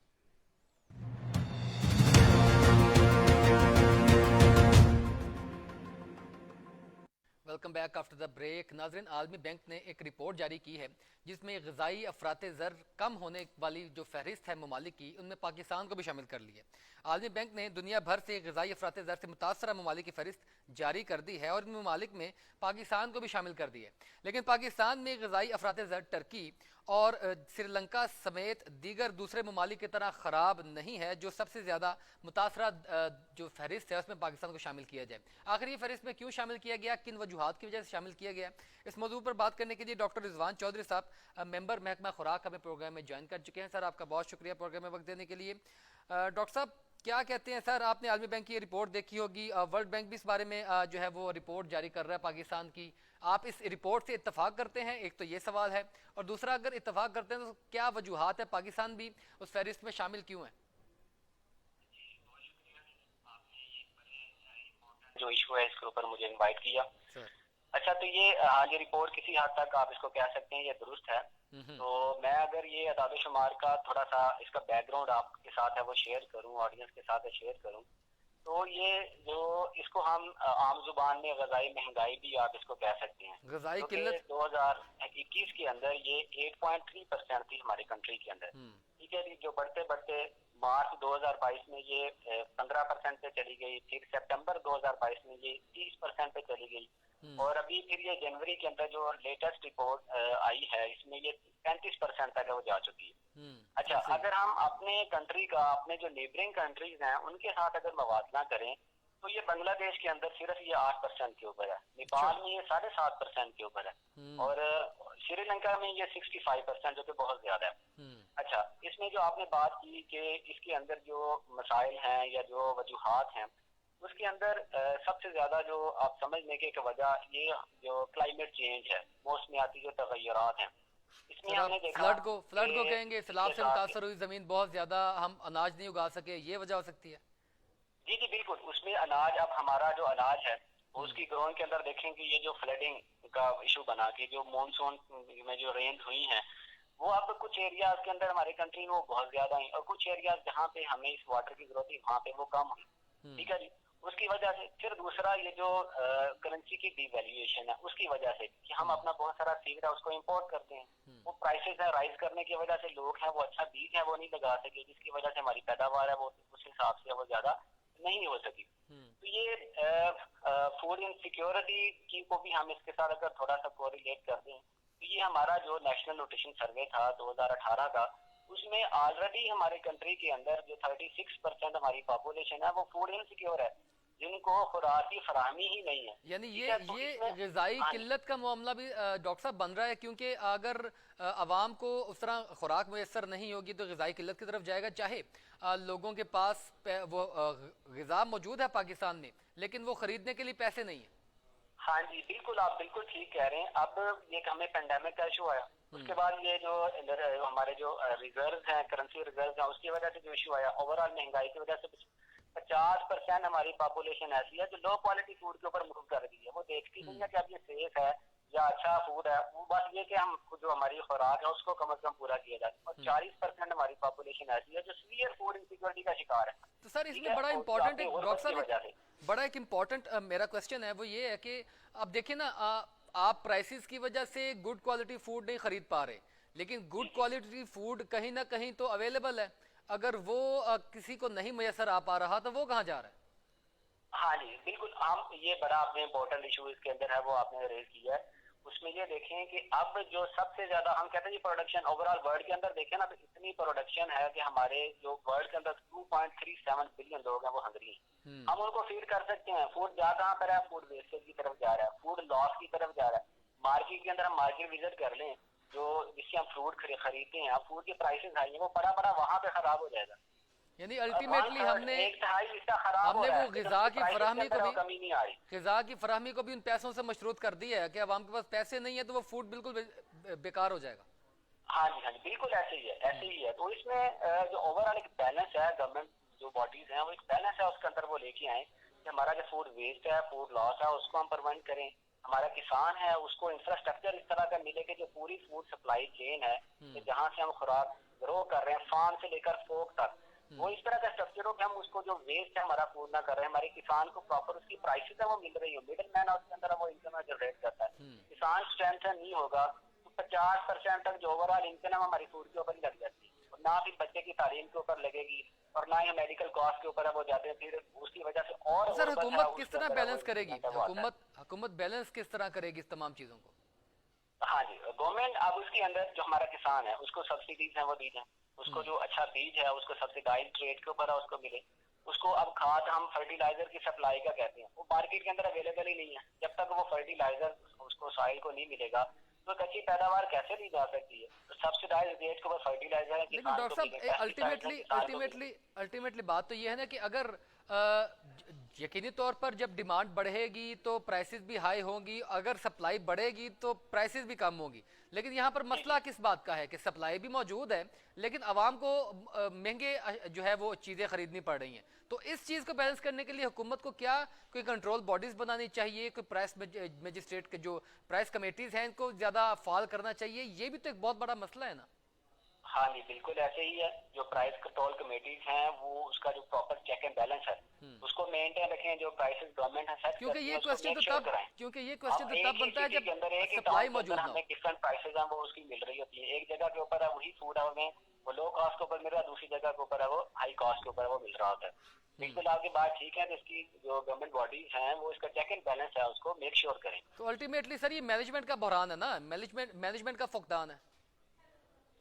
Welcome back after the break. नाजरीन, आलमी बैंक ने एक रिपोर्ट जारी की है जिसमें ग़िज़ाई अफरात ज़र कम होने वाली जो फहरिस्त है ममालिक की, उनमें पाकिस्तान को भी शामिल कर लिया। आलमी बैंक ने दुनिया भर से ग़िज़ाई अफरात ज़र से मुतासरा ममालिक की फहरिस्त जारी कर दी है, और इन ममालिक में पाकिस्तान को भी शामिल कर दिया है। लेकिन पाकिस्तान में ग़िज़ाई अफरात ज़र टर्की और श्रीलंका समेत दीगर दूसरे ममालिक की तरह ख़राब नहीं है, जो सबसे ज़्यादा मुतासरा जो फहरिस्त है उसमें पाकिस्तान को शामिल किया जाए। आखिर ये फहरिस्त में क्यों शामिल किया गया, किन वजूहात की वजह से शामिल किया गया, इस मौजू पर बात करने के लिए डॉक्टर रिजवान चौधरी साहब, मेंबर महकमा खुराक, हमें प्रोग्राम में ज्वाइन कर चुके हैं। सर, आपका बहुत शुक्रिया प्रोग्राम में वक्त देने के लिए। डॉक्टर साहब, क्या कहते हैं सर, आपने आलमी बैंक की ये रिपोर्ट देखी होगी, वर्ल्ड बैंक भी इस बारे में जो है वो रिपोर्ट जारी कर रहा है पाकिस्तान की। आप इस रिपोर्ट से इत्तेफाक करते हैं? एक तो ये सवाल है, और दूसरा अगर इत्तेफाक करते हैं तो क्या वजूहात है, पाकिस्तान भी उस फहरिस्त में शामिल क्यों है? जो इशू है इसके ऊपर मुझे इनवाइट किया। अच्छा, तो ये रिपोर्ट किसी हद तक आप इसको कह सकते हैं ये दुरुस्त है। तो मैं अगर ये अदाद शुमार का थोड़ा सा इसका बैकग्राउंड आपके साथ है वो शेयर करूं, ऑडियंस के साथ शेयर करूं, तो ये जो इसको हम आम जुबान में ग़िज़ाई महंगाई भी आप इसको कह सकते हैं। ग़िज़ाई किल्लत 2021 के अंदर ये 8.3% थी हमारी कंट्री के अंदर। ठीक है जी, जो बढ़ते बढ़ते मार्च 2022 में ये 15% पे चली गई, फिर सितंबर 2022 में ये 30% पे चली गई, और अभी फिर ये जनवरी के अंदर जो लेटेस्ट रिपोर्ट आई है इसमें ये 35% तक वो जा चुकी है। अच्छा, अगर हम अपने कंट्री का, अपने जो नेबरिंग कंट्रीज हैं उनके साथ अगर मवाजना करें तो ये बांग्लादेश के अंदर सिर्फ ये 8% के ऊपर है, नेपाल में ये 7.5% के ऊपर है, और श्रीलंका में ये 65% जो कि बहुत ज्यादा है। अच्छा, इसमें जो आपने बात की कि इसके अंदर जो मसाइल हैं या जो वजूहात हैं, उसके अंदर सबसे ज्यादा जो आप समझने की वजह ये जो क्लाइमेट चेंज है, मौसमियाती जो तगय्युरात हैं, इसमें हमने देखा फ्लड को कहेंगे, सैलाब से मुतासर हुई जमीन बहुत ज्यादा, हम अनाज नहीं उगा सके, ये वजह हो सकती है। जी जी बिल्कुल, उसमें अनाज, अब हमारा जो अनाज है उसकी ग्रोइंग के अंदर देखेंगे ये जो फ्लडिंग का इशू बना कि जो मानसून में जो रेन हुई है वो अब कुछ एरियाज के अंदर हमारे कंट्री में वो बहुत ज्यादा है, और कुछ एरियाज जहाँ पे हमें इस वाटर की जरूरत थी वहाँ पे वो कम हुई। ठीक है जी, उसकी वजह से फिर दूसरा ये जो करेंसी की डिवैल्यूएशन है उसकी वजह से कि हम अपना बहुत सारा सीड है उसको इंपोर्ट करते हैं, वो प्राइसेस है राइज करने की वजह से लोग हैं वो अच्छा बीज है वो नहीं लगा सके, जिसकी वजह से हमारी पैदावार है वो उस हिसाब से वो ज्यादा नहीं हो सकी। तो ये फूड इनसिक्योरिटी की को भी हम इसके साथ अगर थोड़ा सा कोरिलेट कर दें तो ये हमारा जो नेशनल न्यूट्रिशन सर्वे था 2018 का, उसमें ऑलरेडी हमारे कंट्री के अंदर जो 36% हमारी पॉपुलेशन है वो फूड इनसिक्योर है। जिनको खुराक की फराहमी ही नहीं है। यानी ठीक है, तो ये इसमें ग़िज़ाई हाँ किल्लत का मामला भी डॉक्टर साहब बन रहा है, क्योंकि अगर आवाम को उस तरह खुराक मैसर नहीं होगी तो ग़िज़ाई किल्लत की तरफ जाएगा। चाहे लोगों के पास वो ग़िज़ा मौजूद है पाकिस्तान में, लेकिन वो ख़रीदने के लिए पैसे नहीं है। हाँ जी, बिल्कुल, आप बिल्कुल ठीक कह रहे हैं। अब ये हमें पेंडेमिक का इशू आया, उसके बाद ये जो हमारे जो रिजर्व हैं, करेंसी रिजर्व हैं, उसकी वजह से जो इशू आया, ओवरऑल महंगाई की वजह से 50% हमारी पॉपुलेशन ऐसी है जो लो क्वालिटी फूड के ऊपर मूव कर रही है। वो देखती नहीं है कि अब ये सेफ है या अच्छा फूड है, वो बस ये कि हम जो हमारी खुराक है उसको कम से कम पूरा किया जाए। और 40% हमारी पॉपुलेशन ऐसी है जो सीवियर फूड इनसिक्योरिटी का शिकार है। तो सर ठीक इसमें है, बड़ा और इंपॉर्टेंट काफी डॉक्टर गुर्बत की साहब वजह से। बड़ा एक इम्पॉर्टेंट मेरा क्वेश्चन है, वो ये है कि अब देखिए ना, आप प्राइसेस की वजह से गुड क्वालिटी फूड नहीं खरीद पा रहे, लेकिन गुड क्वालिटी फूड कहीं ना कहीं तो अवेलेबल है। अगर वो किसी को नहीं मैसर आ पा रहा तो वो कहाँ जा रहा है? हाँ जी, बिल्कुल, हम ये बड़ा आपने इम्पोर्टेंट इशू इसके अंदर है वो आपने रेज किया है। उसमें ये देखें कि अब जो सबसे ज्यादा हम कहते हैं ये प्रोडक्शन ओवरऑल वर्ल्ड के अंदर देखें ना, तो इतनी प्रोडक्शन है कि हमारे जो वर्ल्ड के अंदर 2.37 बिलियन लोग हैं वो हंगरी हैं। हम उनको फीड कर सकते हैं। फूड जा कहाँ पर है? फूड वेस्टेज की तरफ जा रहा है, फूड लॉस की तरफ जा रहा है। मार्केट के अंदर हम मार्केट विजिट कर लें, जो जिससे हम फूड खरीदते हैं, फूड के प्राइसेस हाई है, वो बड़ा बड़ा वहां पे खराब हो जाएगा। यानी अल्टीमेटली हमने एक तिहाई हिस्सा खराब हो हमने रहा वो है, ग़िज़ा की फराहमी को भी कमी नहीं आ रही। ग़िज़ा की फराहमी को भी उन पैसों से मशरूत कर दिया है कि अवाम के पास पैसे नहीं है तो वो फूड बिल्कुल बेकार हो जाएगा। हाँ जी, हाँ जी, बिल्कुल ऐसे ही है, ऐसे ही है। तो इसमें जो ओवरऑल एक बैलेंस है, गवर्नमेंट जो बॉडीज हैं वो एक बैलेंस है उसके अंदर वो लेके आए कि हमारा जो फूड वेस्ट है, फूड लॉस है, उसको हम प्रिवेंट करें। हमारा किसान है उसको इंफ्रास्ट्रक्चर इस तरह का मिले कि जो पूरी फूड सप्लाई चेन है, कि जहाँ से हम खुराक ग्रो कर रहे हैं फार्म से लेकर फोक तक, वो इस तरह का स्ट्रक्चर हो कि हम उसको जो वेस्ट है हमारा फूड ना कर रहे हैं, हमारे किसान को प्रॉपर उसकी प्राइसेस है वो मिल रही हो। मिडिल मैन है उसके अंदर वो इनकम जनरेट करता है। किसान स्ट्रेंथ नहीं होगा तो 50% तक जो ओवरऑल इनकम हमारी फूड के ऊपर ही लग जाती है, और ना फिर बच्चे की तालीम के ऊपर लगेगी और ना ही मेडिकल कॉस्ट के ऊपर है वो जाते हैं, फिर उसकी वजह से और सर गुर्बत है हुकूमत किस उसके तरह अंदर है वो बैलेंस करेगी? इम्प्लीमेंट हुआ है। हुकूमत बैलेंस किस तरह करेगी इस तमाम चीज़ों को? हाँ जी, गवर्नमेंट अब उसके अंदर जो हमारा किसान है उसको सब्सिडीज है वो दी जाए, उसको जो अच्छा बीज है उसको सब्सिडाइज रेट के ऊपर है उसको मिले। उसको अब खाद हम फर्टिलाइजर की सप्लाई का कहते हैं, वो मार्केट के अंदर अवेलेबल ही नहीं है। जब तक वो फर्टिलाइजर उसको सॉइल को नहीं मिलेगा तो एक अच्छी पैदावार कैसे ली जा सकती है? तो सब्सिडाइज रेट के ऊपर फर्टिलाइजर है, लेकिन किसान डॉक्टर को मिले, साहब पेस्टिसाइड्स है, किसान को मिले। अल्टीमेटली बात तो ये है ना कि अगर यकीनी तौर पर जब डिमांड बढ़ेगी तो प्राइसेस भी हाई होंगी, अगर सप्लाई बढ़ेगी तो प्राइसेस भी कम होंगी। लेकिन यहाँ पर मसला किस बात का है कि सप्लाई भी मौजूद है लेकिन आवाम को महंगे जो है वो चीज़ें खरीदनी पड़ रही हैं। तो इस चीज़ को बैलेंस करने के लिए हुकूमत को क्या कोई कंट्रोल बॉडीज़ बनानी चाहिए, कोई प्राइस मजिस्ट्रेट के जो प्राइस कमेटीज़ हैं इनको ज़्यादा फाल करना चाहिए? ये भी तो एक बहुत बड़ा मसला है ना। हाँ जी, बिल्कुल ऐसे ही है। जो प्राइस कंट्रोल कमेटीज हैं वो उसका जो प्रॉपर चेक एंड बैलेंस है उसको मेंटेन रखें। जो प्राइसेस गवर्नमेंट है सेट क्योंकि करती ये है उसको क्वेश्चन मेक तो श्योर तब कराएं। क्योंकि ये क्वेश्चन तो एक तब ही बनता है सिटी के अंदर जब एक ही सप्लाई टाउन के मौजूद अंदर ना हो। हमें डिफरेंट प्राइसेस हैं वो उसकी मिल रही होती है। एक जगह के ऊपर है वही फूड है हमें वो लो कॉस्ट के ऊपर मिल रहा है, दूसरी जगह के ऊपर है वो हाई कॉस्ट के ऊपर वो मिल रहा होता है। बिल्कुल आपकी बात ठीक है। तो इसकी जो गवर्नमेंट बॉडीज हैं वो इसका चेक एंड बैलेंस है उसको मेक श्योर करें। तो अल्टीमेटली सर ये मैनेजमेंट का बहरान है ना, मैनेजमेंट का फुकदान है।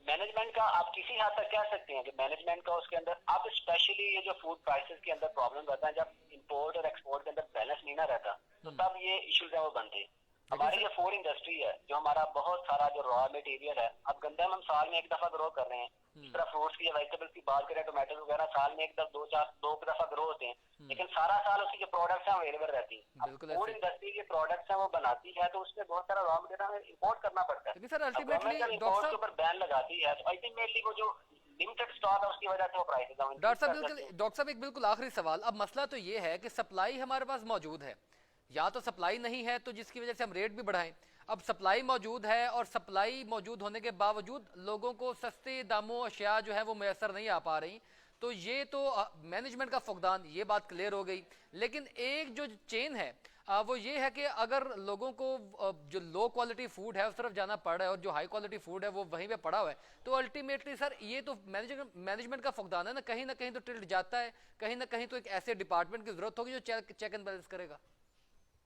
मैनेजमेंट का आप किसी हद तक कह सकते हैं कि मैनेजमेंट का उसके अंदर अब स्पेशली ये जो फूड प्राइसेस के अंदर प्रॉब्लम रहता है, जब इंपोर्ट और एक्सपोर्ट के अंदर बैलेंस नहीं ना रहता तो तब ये इश्यूज है वो बनते हैं। हमारी जो फूड इंडस्ट्री है, जो हमारा बहुत सारा जो रॉ मटेरियल है, अब गंदम हम साल में एक दफा ग्रो कर रहे हैं। इस तरह फ्रूट्स की या वेजिटेबल्स की बात करें, टोमेटो वगैरह साल में एक दो दफा ग्रो होते हैं, लेकिन सारा साल उसकी जो प्रोडक्ट्स हैं अवेलेबल रहती है। बिल्कुल फूड इंडस्ट्री के प्रोडक्ट्स हैं वो बनाती है तो उसमें बहुत सारा रॉ मटेरियल इम्पोर्ट करना पड़ता है। लेकिन सर अब अल्टीमेटली गवर्नमेंट जब डॉक्टर इम्पोर्ट के साहब ऊपर बैन लगाती है तो अल्टीमेटली वो जो लिमिटेड स्टॉक है उसकी वजह से वो प्राइसेस डॉक्टर साहब एक बिल्कुल आखिरी सवाल। अब मसला तो ये है कि सप्लाई हमारे पास मौजूद है, या तो सप्लाई नहीं है तो जिसकी वजह से हम रेट भी बढ़ाएं। अब सप्लाई मौजूद है और सप्लाई मौजूद होने के बावजूद लोगों को सस्ते दामों अशिया जो है वो मैसर नहीं आ पा रही, तो ये तो मैनेजमेंट का फुकदान, ये बात क्लियर हो गई। लेकिन एक जो चेन है वो ये है कि अगर लोगों को जो लो क्वालिटी फूड है उस तरफ जाना पड़ रहा है और जो हाई क्वालिटी फूड है वो वहीं पे पड़ा हुआ है, तो अल्टीमेटली सर ये तो मैनेजमेंट का फुकदान है ना, कहीं ना कहीं तो टिल्ट जाता है, कहीं ना कहीं तो एक ऐसे डिपार्टमेंट की जरूरत होगी जो चेक एंड बैलेंस करेगा।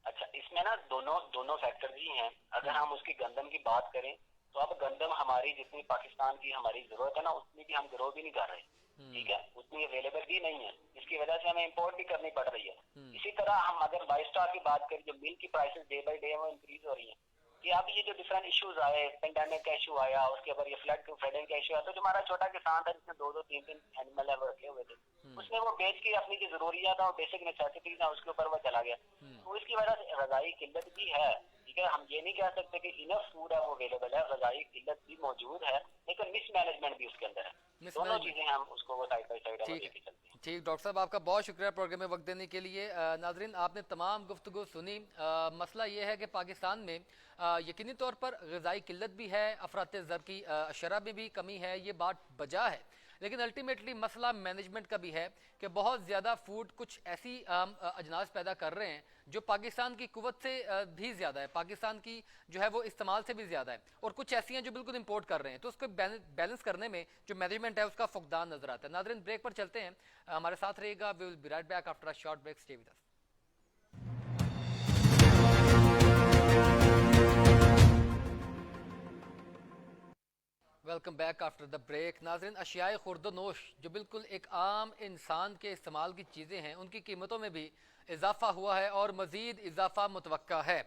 अच्छा, इसमें ना दोनों फैक्टर भी हैं। अगर हम उसकी गंदम की बात करें तो अब गंदम हमारी जितनी पाकिस्तान की हमारी जरूरत है ना उतनी भी हम ग्रो भी नहीं कर रहे। ठीक है, उतनी अवेलेबल भी नहीं है, जिसकी वजह से हमें इंपोर्ट भी करनी पड़ रही है। इसी तरह हम अगर वाइट स्टार की बात करें, जो मिल्क की प्राइसेस डे बाई डे वो इंक्रीज हो रही है, कि अब ये जो डिफरेंट इश्यूज आए, पेंडेमिक का इशू आया, उसके ऊपर ये फ्लडिंग का इशू आया, तो जो हमारा छोटा किसान था जिसने 2-2, 3-3 एनिमल है वो रखे हुए थे, उसने वो बेच के अपनी जो जरूरियात और बेसिक नेसेसिटीज है उसके ऊपर वो चला गया। तो इसकी वजह से रजाई किल्लत भी है, ठीक है। हम ये नहीं कह सकते कि इनफ फूड है वो अवेलेबल है, रजाई किल्लत भी मौजूद है, लेकिन मिसमैनेजमेंट भी उसके अंदर है। दोनों चीजें हम उसको वो साइड बाई साइड ठीक लेके चलते हैं। ठीक, डॉक्टर साहब आपका बहुत शुक्रिया प्रोग्राम में वक्त देने के लिए। नाजरीन, आपने तमाम गुफ्तगू सुनी। मसला ये है कि पाकिस्तान में यकीनी तौर पर ग़िज़ाई किल्लत भी है, अफरात ज़र की शरह में भी कमी है, ये बात बजा है, लेकिन अल्टीमेटली मसला मैनेजमेंट का भी है कि बहुत ज़्यादा फूड कुछ ऐसी अजनास पैदा कर रहे हैं जो पाकिस्तान की कुव्वत से भी ज़्यादा है, पाकिस्तान की जो है वो इस्तेमाल से भी ज़्यादा है, और कुछ ऐसी हैं जो बिल्कुल इंपोर्ट कर रहे हैं। तो उसको बैलेंस करने में जो मैनेजमेंट है उसका फुकदान नजर आता है। नाज़रीन, ब्रेक पर चलते हैं, हमारे साथ रहेगा। We will be right back after a short break. Stay with us. Welcome back after the break. नाज़रीन, अशियाए खुर्दनोश जो बिल्कुल एक आम इंसान के इस्तेमाल की चीज़ें हैं, उनकी कीमतों में भी इजाफा हुआ है और मज़ीद इजाफा मुतवक्का है।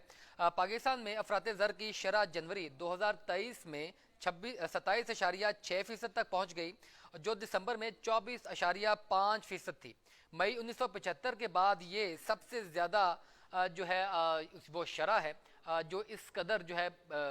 पाकिस्तान में अफरात ज़र की शरह जनवरी 2023 में 27.6% तक पहुँच गई, जो दिसंबर में 24.5% थी। मई 1975 के बाद ये सबसे ज़्यादा जो है वो शरह है जो इस कदर जो है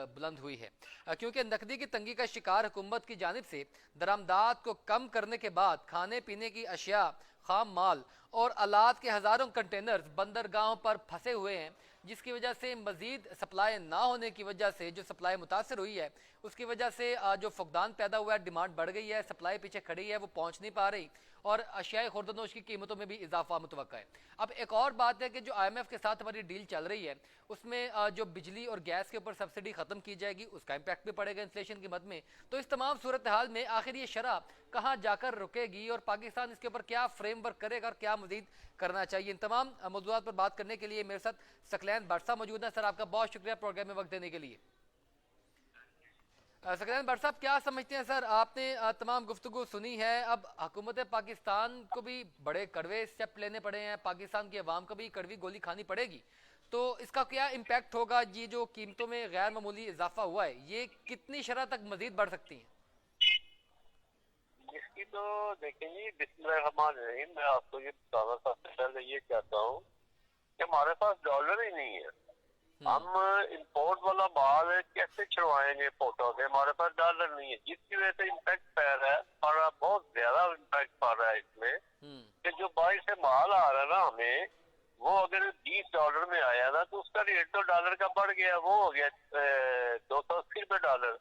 बुलंद हुई है, क्योंकि नकदी की तंगी का शिकार हुकूमत की जानिब से दरामदात को कम करने के बाद खाने पीने की अशिया, खाम माल और आलात के हज़ारों कंटेनर्स बंदरगाहों पर फंसे हुए हैं, जिसकी वजह से मज़ीद सप्लाई ना होने की वजह से जो सप्लाई मुतासर हुई है, उसकी वजह से जो फुकदान पैदा हुआ है, डिमांड बढ़ गई है, सप्लाई पीछे खड़ी है, वो पहुँच नहीं पा रही, और अशियाए खुर्दनोश की कीमतों में भी इजाफा मुतवक्का है। अब एक और बात है कि जो IMF के साथ हमारी डील चल रही है, उसमें जो बिजली और गैस के ऊपर सब्सिडी ख़त्म की जाएगी, उसका इम्पैक्ट भी पड़ेगा इन्फ्लेशन की मद में। तो इस तमाम सूरत हाल में आखिर ये शरह कहाँ जाकर रुकेगी और पाकिस्तान इसके ऊपर क्या फ्रेमवर्क करेगा और क्या मज़ीद करना चाहिए, इन तमाम मौज़ूआत पर बात करने के लिए मेरे साथ सकलैन भट्ट साहब मौजूद हैं। सर, आपका बहुत शुक्रिया प्रोग्राम में वक्त देने के लिए। सकलैन भट्ट साहब, क्या समझते हैं सर, आपने तमाम गुफ्तगू सुनी है, अब हुकूमत पाकिस्तान को भी बड़े कड़वे स्टेप लेने पड़े हैं, पाकिस्तान की अवाम को भी कड़वी गोली खानी पड़ेगी, तो इसका क्या इम्पैक्ट होगा? ये जो कीमतों में गैर मामूली इजाफा हुआ है, ये कितनी शरह तक मजीद बढ़ सकती है? इसकी तो देखेंगे, बिस्मिल्लाहिर्रहमानिर्रहीम, मैं आपको ये बताना सबसे पहले ये कहता हूँ कि हमारे पास डॉलर ही नहीं है। हम इंपोर्ट वाला माल कैसे छुड़वाएंगे पोर्टों से? हमारे पास डॉलर नहीं है, जिसकी वजह से इम्पैक्ट पड़ रहा है, हमारा बहुत ज्यादा इम्पैक्ट पड़ रहा है इसमें कि जो बाहर से माल आ रहा है ना हमें, वो अगर $20 में आया था तो उसका रेट तो डॉलर का बढ़ गया, वो हो गया $280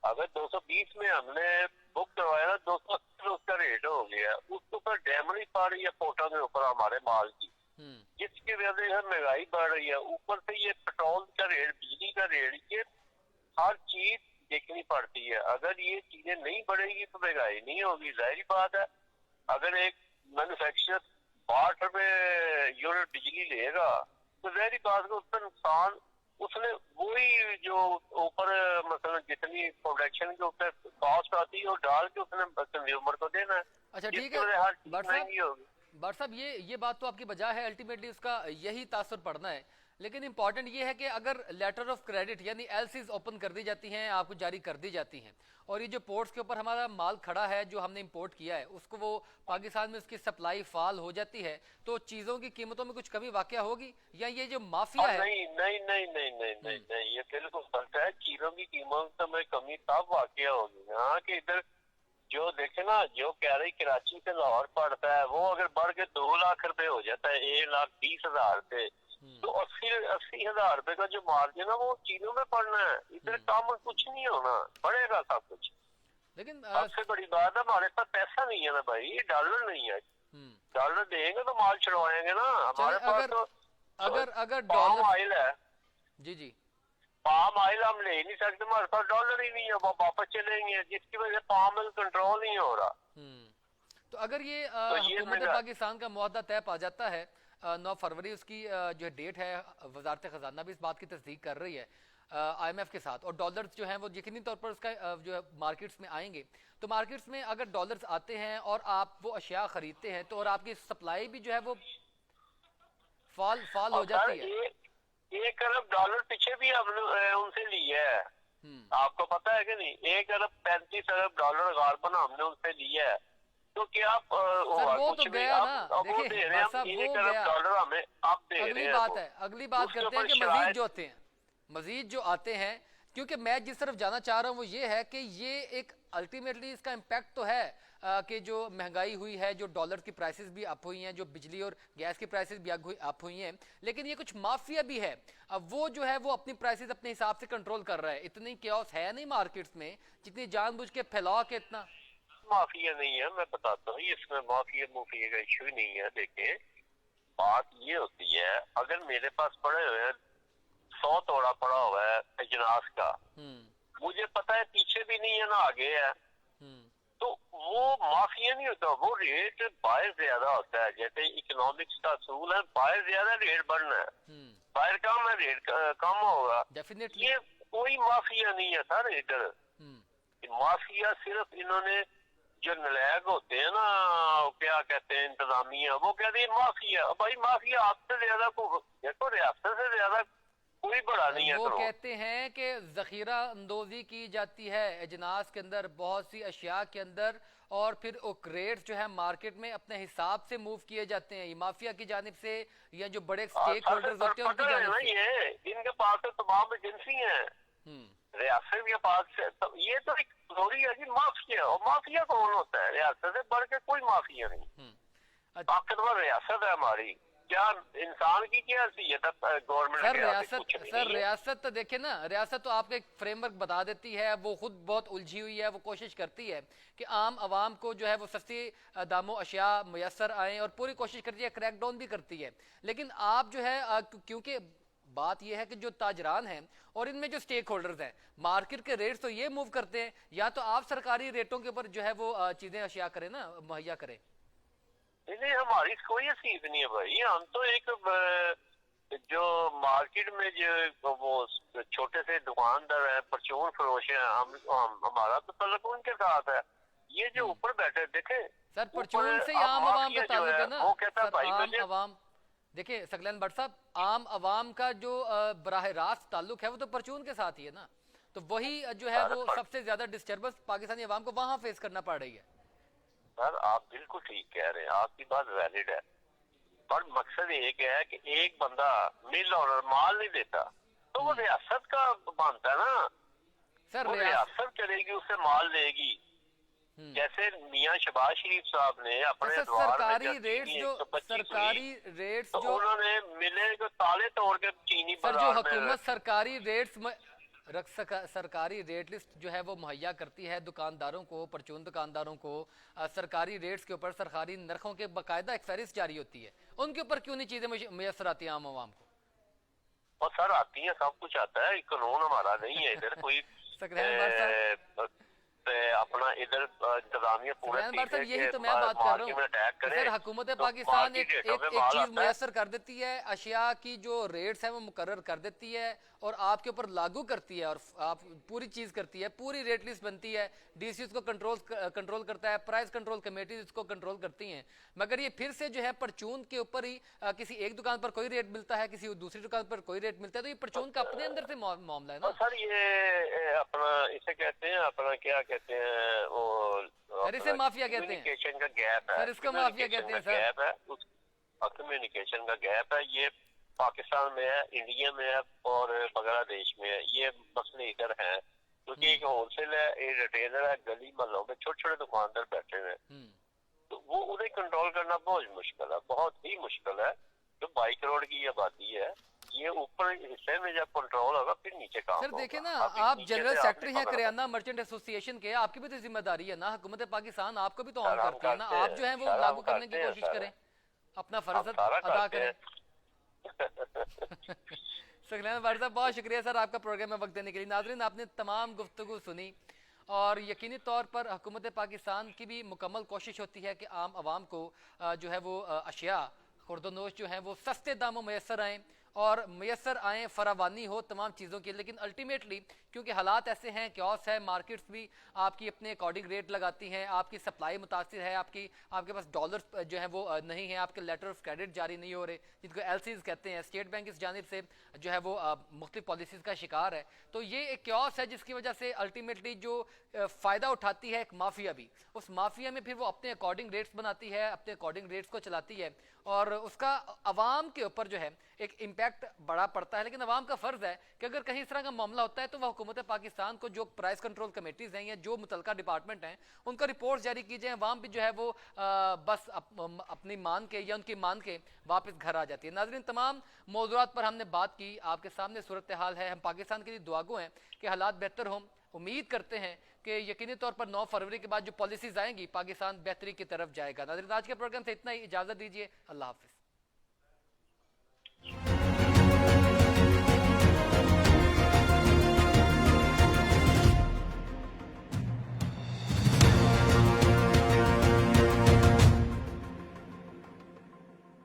अगर 220 में हमने बुक करवाया था, 280 उसका रेट हो गया, उसके ऊपर डैमेज पड़ रही है पोर्टों के ऊपर हमारे माल की, जिसकी वजह से महंगाई बढ़ रही है। ऊपर से ये पेट्रोल का रेट, बिजली का रेट, ये हर चीज देखनी पड़ती है। अगर ये चीजें नहीं बढ़ेगी तो महंगाई नहीं होगी, जाहिर बात है। अगर एक मैन्युफैक्चरर $12 यूनिट बिजली लेगा तो जाहिर बात है उसका नुकसान, उसने वही जो ऊपर मतलब जितनी प्रोडक्शन के ऊपर कॉस्ट आती है वो डाल के उसने कंज्यूमर को देना है। अच्छा, ठीक है हर चीज महंगी होगी। भट्ट साहब, ये बात तो आपकी बजा है, अल्टीमेटली उसका यही तासुर पड़ना है, लेकिन इंपॉर्टेंट ये है कि अगर लेटर ऑफ क्रेडिट यानी LCs ओपन कर दी जाती हैं, आपको जारी कर दी जाती हैं, और ये जो पोर्ट्स के ऊपर हमारा माल खड़ा है जो हमने इंपोर्ट किया है, उसको वो पाकिस्तान में उसकी सप्लाई फाल हो जाती है, तो चीज़ों की कीमतों में कुछ कमी वाकया होगी, या ये जो माफिया है? नहीं नहीं नहीं नहीं नहीं नहीं नहीं, ये बिल्कुल गलत है। चीजों की कीमत में कमी तब वाकया होगी यहाँ के इधर जो देखे ना, जो कह रही कराची से लाहौर पड़ता है, वो अगर बढ़ के 2 लाख रुपए हो जाता है, 1,20,000 रुपए, तो 80,000 रुपए का जो मार्जिन है वो चीजों में पड़ना है। इधर काम कुछ नहीं होना, बढ़ेगा सब कुछ। लेकिन सबसे बड़ी बात है हमारे पास पैसा नहीं है ना भाई, डॉलर नहीं है। डॉलर देंगे तो माल छुड़वाएंगे ना। हमारे पास तो अगर पाम ऑयल है, जी पाम ऑयल हम ले नहीं सकते, हमारे पास डॉलर ही नहीं है, वो वापस चलेंगे, जिसकी वजह से पाम ऑयल कंट्रोल नहीं हो रहा। तो अगर ये तो ये हुकूमत पाकिस्तान का मुआहदा तय पा जाता है, 9 फरवरी उसकी जो डेट है, वजारत ख़जाना भी इस बात की तस्दीक कर रही है IMF के साथ। और डॉलर्स जो हैं वो यकीनी तौर पर उसका जो है मार्केट्स में आएंगे। तो मार्केट्स में अगर डॉलर्स आते हैं और आप वो अशिया खरीदते हैं तो और आपकी सप्लाई भी जो है वो फॉल हो जाती है। 1 अरब डॉलर पीछे भी हमने उनसे लिया है, आपको पता है कि नहीं? 1 अरब 35 अरब डॉलर गारबन हमने उनसे लिया है। तो क्या आप वो कुछ तो भी गया आप ना, अब वो देखिए दे रहे हैं, हम 1 अरब डॉलर हमें आप दे रहे अगली हैं। बात है, अगली बात उसके करते हैं ऊपर कि शरायत- मजीद जो आते हैं, क्योंकि मैं जिस तरफ जाना चाह रहा हूँ वो ये है कि ये एक अल्टीमेटली इसका इम्पैक्ट तो है कि जो महंगाई हुई है, जो डॉलर की प्राइसेस भी अप हुई हैं, जो बिजली और गैस की प्राइसेस भी अप हुई हैं, लेकिन ये कुछ माफिया भी है। अब वो जो है वो अपनी प्राइसेस अपने हिसाब से कंट्रोल कर रहा है। इतनी क्योस है नहीं मार्केट्स में जितनी जानबूझ के फैला के इतना। माफिया नहीं है, मैं बताता हूँ, इसमें माफिया मुफिया का इशू नहीं है। देखें, बात ये होती है, अगर मेरे पास पड़े हुए हैं 100 तोड़ा पड़ा हुआ है अजनास का, मुझे पता है पीछे भी नहीं है ना आगे है, तो वो माफिया नहीं होता, वो रेट बाहर ज्यादा होता है। जैसे इकोनॉमिक्स का असूल है, बाहर ज्यादा रेट बढ़ना है, बाहर कम है रेट कम होगा। डेफिनेटली ये कोई माफिया नहीं है सर इधर। माफिया सिर्फ इन्होंने जो नलायक होते हैं ना, क्या कहते हैं इंतजामिया, वो कहते हैं माफिया। भाई माफिया आपसे ज्यादा को देखो, रियासत से ज्यादा कोई बड़ा नहीं है। वो कहते हैं कि जखीरा अंदोजी की जाती है अजनास के अंदर, बहुत सी अशिया के अंदर, और फिर रेट्स जो है मार्केट में अपने हिसाब से मूव किए जाते हैं। ये माफिया की जानिब से या जो बड़े स्टेक होल्डर्स होते हैं उनकी जानिब से। ये इनके पास तो तमाम एजेंसी हैं रियासत के पास से, तो ये तो एक थोड़ी है जी माफिया। और माफिया कौन होता है? रियासत से बढ़ के कोई माफिया नहीं। ताकतवर रियासत है हमारी, क्या इंसान की क्या हैसियत है गवर्नमेंट के? सर रियासत तो देखे ना, रियासत तो आपको एक फ्रेमवर्क बता देती है, वो खुद बहुत उलझी हुई है। वो कोशिश करती है कि आम आवाम को जो है वो सस्ती दामों अशिया मुयसर आए, और पूरी कोशिश करती है, क्रैकडाउन भी करती है। लेकिन आप जो है क्योंकि बात यह है कि जो ताजरान हैं और इनमें जो स्टेक होल्डर्स हैं, मार्केट के रेट्स तो ये मूव करते हैं, या तो आप सरकारी रेटों के ऊपर जो है वो चीजें अशिया करें ना, मुहैया करें। नहीं, हमारी कोई हैसियत नहीं है भाई। हम तो एक जो मार्केट में जो वो छोटे से दुकानदार है, परचून फरोश है, हमारा तो तल्लुक उनके साथ है। ये जो ऊपर बैठे देखे सर, परचून से आम आवाम का ताल्लुक है ना। वो कहता है भाई आम आवाम, देखिए सकलैन भट्ट साहब, आम आवाम का जो बराह रास्त ताल्लुक है वो तो परचून के साथ ही है ना। तो वही जो है वो सबसे ज्यादा डिस्टर्बेंस पाकिस्तानी आवाम को वहां फेस करना पड़ रही है। सर आप बिल्कुल ठीक कह रहे हैं, आपकी बात वैलिड है, पर मकसद एक है कि एक बंदा मिल ऑनर माल नहीं देता तो वो रियासत का मानता है ना। सर वो रियासत चलेगी, उससे माल लेगी। जैसे मियां शहबाज शरीफ साहब ने अपने सरकारी रेट्स तो जो उन्होंने मिले को ताले तोड़ के चीनी सर जो हुकूमत सरकारी रेट लिस्ट जो है वो मुहैया करती है दुकानदारों को, परचून दुकानदारों को, सरकारी रेट्स के ऊपर सरकारी नरखों के बाकायदा एक फहरिस्त जारी होती है, उनके ऊपर क्यों नहीं चीजें मुयसर आती हैं आम आवाम को? और सर आती है, सब कुछ आता है, कानून हमारा नहीं है इधर कोई अपना इधर इंतजामिया पूरे यही तो मैं बात कर रहा हूँ सर। हुकूमत पाकिस्तान एक चीज मुयसर कर देती है, अशिया की जो रेट्स है वो मुकर्रर कर देती है और आपके ऊपर लागू करती है, और आप पूरी चीज करती है, पूरी रेट लिस्ट बनती है, डीसी उसको कंट्रोल करता है, प्राइस कंट्रोल कमेटी उसको कंट्रोल करती हैं। मगर ये फिर से जो है परचून के ऊपर ही किसी एक दुकान पर कोई रेट मिलता है, किसी दूसरी दुकान पर कोई रेट मिलता है, तो ये परचून का अपने अंदर से मामला है ना सर। ये अपना इसे कहते हैं, अपना क्या कहते हैं वो, सर इसे माफिया कहते हैं, कम्युनिकेशन का गैप है सर, इसको माफिया कहते हैं सर। कम्युनिकेशन का गैप है, ये पाकिस्तान में है, इंडिया में है और बांग्लादेश में है। ये मसले इधर हैं क्योंकि एक होलसेल है, एक रिटेलर है, गली मोहल्लों में छोटे छोटे दुकानदार बैठे हुए हैं, तो वो उन्हें कंट्रोल करना बहुत मुश्किल है, बहुत ही मुश्किल है। जो 22 करोड़ की आबादी है, ये ऊपर हिस्से में जब कंट्रोल होगा फिर नीचे काम सर देखे ना, आप जनरल सेक्रेटरी हैं करियाना मर्चेंट एसोसिएशन के, आपकी भी तो जिम्मेदारी है ना, हुकूमत पाकिस्तान आपको भी तो ऑन करती है ना, आप जो है वो लागू करने की कोशिश करें, अपना फर्ज अदा करें। सकलैन भट्ट साहब बहुत शुक्रिया सर आपका प्रोग्राम में वक्त देने के लिए। नाज़रीन आपने तमाम गुफ्तगू सुनी, और यकीनी तौर पर हुकूमत पाकिस्तान की भी मुकम्मल कोशिश होती है कि आम आवाम को जो है वो अशिया खुर्दनोश जो है वो सस्ते दामों मैसर आएँ और मैसर आए, फरावानी हो तमाम चीज़ों की। लेकिन अल्टीमेटली क्योंकि हालात ऐसे हैं, क्योस है, मार्केट्स भी आपकी अपने अकॉर्डिंग रेट लगाती हैं, आपकी सप्लाई मुतासिर है, आपके पास डॉलर जो है वो नहीं है, आपके लेटर ऑफ क्रेडिट जारी नहीं हो रहे जिनको एलसीज कहते हैं। स्टेट बैंक इस जानिब से जो है वो मुख्तलिफ पॉलिसीज़ का शिकार है। तो ये एक क्योस है जिसकी वजह से अल्टीमेटली जो फ़ायदा उठाती है एक माफिया भी, उस माफिया में फिर वो अपने अकॉर्डिंग रेट्स बनाती है, अपने अकॉर्डिंग रेट्स को चलाती है और उसका अवाम के ऊपर जो है एक इम्पैक्ट बड़ा पड़ता है। लेकिन अवाम का फ़र्ज़ है कि अगर कहीं इस तरह का मामला होता है तो वह हुकूमत पाकिस्तान को, जो प्राइस कंट्रोल कमेटीज़ हैं या जो मुतलका डिपार्टमेंट हैं, उनका रिपोर्ट जारी की जाए। अवाम भी जो है वो बस अपनी मान के या उनकी मान के वापस घर आ जाती है। नाज़रीन, तमाम मौज़ूआत पर हमने बात की, आपके सामने सूरत हाल है। हम पाकिस्तान के लिए दुआगो हैं कि हालात बेहतर हों। उम्मीद करते हैं कि यकीनी तौर पर 9 फरवरी के बाद जो पॉलिसीज़ आएंगी, पाकिस्तान बेहतरी की तरफ जाएगा। नाज़रीन, आज के प्रोग्राम से इतना ही, इजाज़त दीजिए। अल्लाह हाफ़िज़।